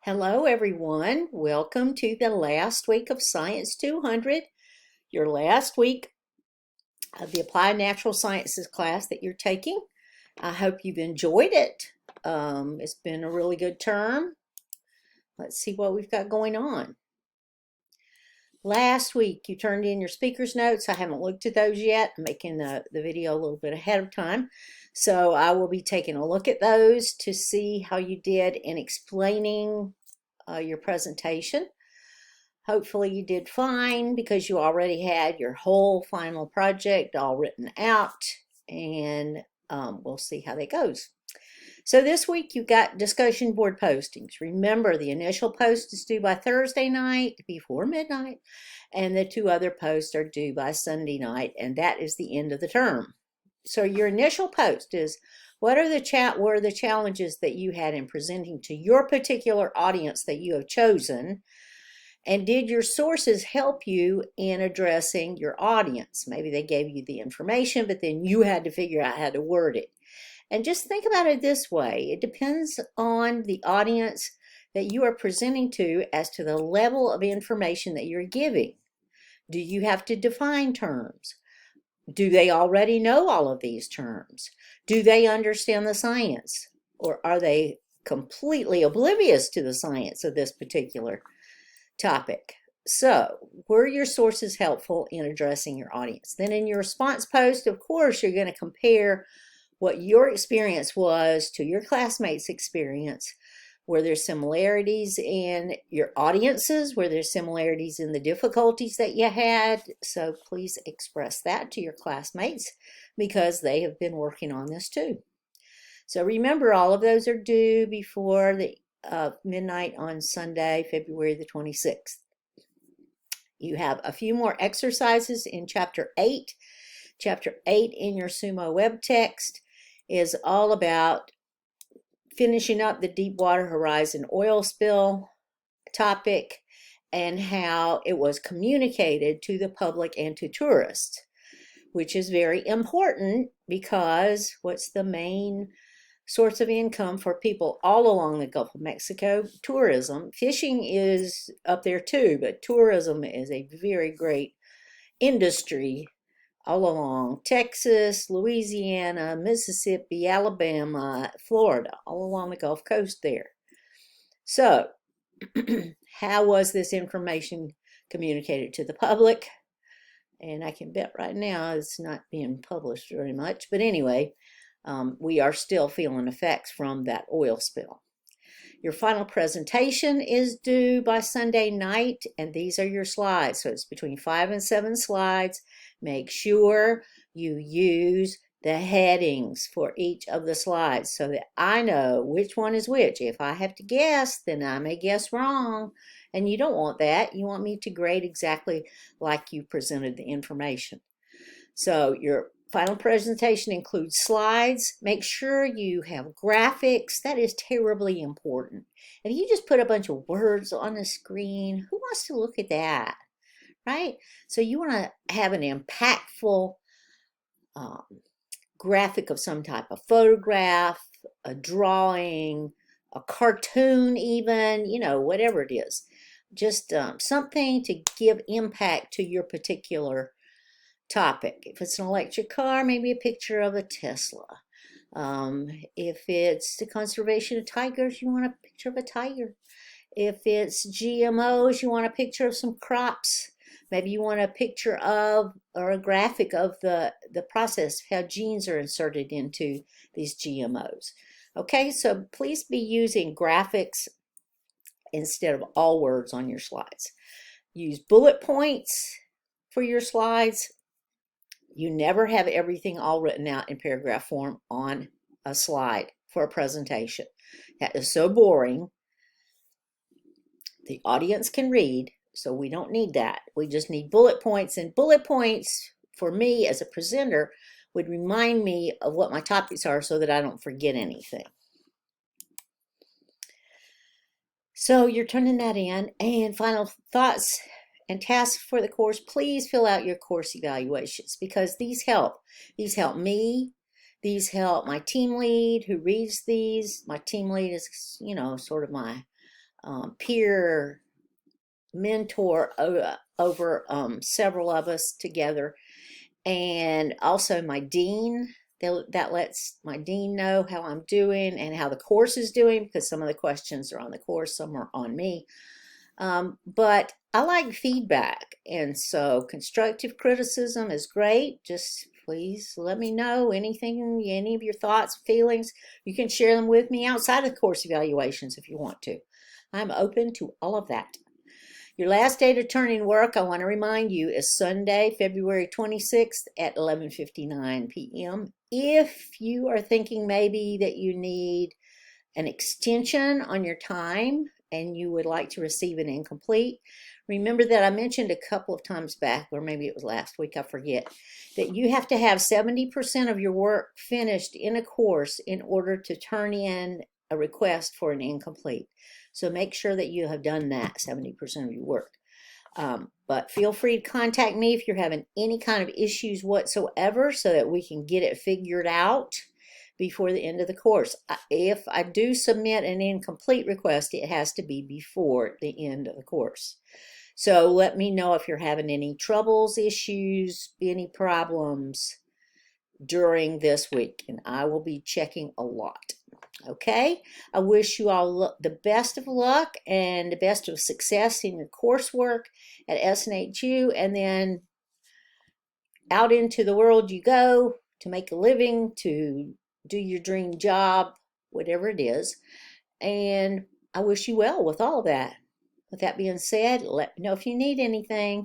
Hello, everyone. Welcome to the last week of Science 200, your last week of the Applied Natural Sciences class that you're taking. I hope you've enjoyed it. It's been a really good term. Let's see what we've got going on. Last week, you turned in your speaker's notes. I haven't looked at those yet. I'm making the video a little bit ahead of time. So I will be taking a look at those to see how you did in explaining your presentation. Hopefully you did fine because you already had your whole final project all written out, and we'll see how that goes. So this week you've got discussion board postings. Remember, the initial post is due by Thursday night before midnight, and the two other posts are due by Sunday night, and that is the end of the term. So your initial post is, what are the challenges that you had in presenting to your particular audience that you have chosen? And did your sources help you in addressing your audience? Maybe they gave you the information, but then you had to figure out how to word it. And just think about it this way. It depends on the audience that you are presenting to as to the level of information that you're giving. Do you have to define terms? Do they already know all of these terms? Do they understand the science? Or are they completely oblivious to the science of this particular topic? So, were your sources helpful in addressing your audience? Then in your response post, of course, you're going to compare what your experience was to your classmates' experience. Were there similarities in your audiences? Were there similarities in the difficulties that you had? So please express that to your classmates because they have been working on this too. So remember, all of those are due before the midnight on Sunday, February the 26th. You have a few more exercises in Chapter 8. Chapter 8 in your Sumo web text is all about finishing up the Deepwater Horizon oil spill topic and how it was communicated to the public and to tourists, which is very important because what's the main source of income for people all along the Gulf of Mexico? Tourism. Fishing is up there too, but tourism is a very great industry all along Texas, Louisiana, Mississippi, Alabama, Florida, all along the Gulf Coast there. So, how was this information communicated to the public? And I can bet right now it's not being published very much, but anyway, we are still feeling effects from that oil spill. Your final presentation is due by Sunday night, and these are your slides. So it's between 5 and 7 slides. Make sure you use the headings for each of the slides so that I know which one is which. If I have to guess, then I may guess wrong, and you don't want that. You want me to grade exactly like you presented the information. So your final presentation includes slides. Make sure you have graphics. That is terribly important. If you just put a bunch of words on the screen, who wants to look at that, right? So you want to have an impactful graphic of some type, a photograph, a drawing, a cartoon even, whatever it is. Just something to give impact to your particular topic. If it's an electric car, maybe a picture of a Tesla. If it's the conservation of tigers, you want a picture of a tiger. If it's GMOs, you want a picture of some crops. Maybe you want a picture of or a graphic of the process, how genes are inserted into these GMOs. Okay, so please be using graphics instead of all words on your slides. Use bullet points for your slides. You never have everything all written out in paragraph form on a slide for a presentation. That is so boring. The audience can read, so we don't need that. We just need bullet points, and bullet points for me as a presenter would remind me of what my topics are so that I don't forget anything. So you're turning that in, and final thoughts and tasks for the course. Please fill out your course evaluations because these help. These help me. These help my team lead who reads these. My team lead is, sort of my peer mentor over several of us together, and also my dean. That lets my dean know how I'm doing and how the course is doing, because some of the questions are on the course, some are on me. But I like feedback, and so constructive criticism is great. Just please let me know anything, any of your thoughts, feelings. You can share them with me outside of course evaluations if you want to. I'm open to all of that. Your last day to turn in work, I want to remind you, is Sunday, February 26th at 11:59 p.m. If you are thinking maybe that you need an extension on your time and you would like to receive an incomplete, remember that I mentioned a couple of times back, or maybe it was last week, I forget, that you have to have 70% of your work finished in a course in order to turn in a request for an incomplete. So make sure that you have done that 70% of your work. But feel free to contact me if you're having any kind of issues whatsoever, so that we can get it figured out before the end of the course. If I do submit an incomplete request, it has to be before the end of the course. So let me know if you're having any troubles, issues, any problems during this week, and I will be checking a lot. Okay, I wish you all the best of luck and the best of success in your coursework at SNHU, and then out into the world you go to make a living, to do your dream job, whatever it is. And I wish you well with all of that. With that being said, let me know if you need anything.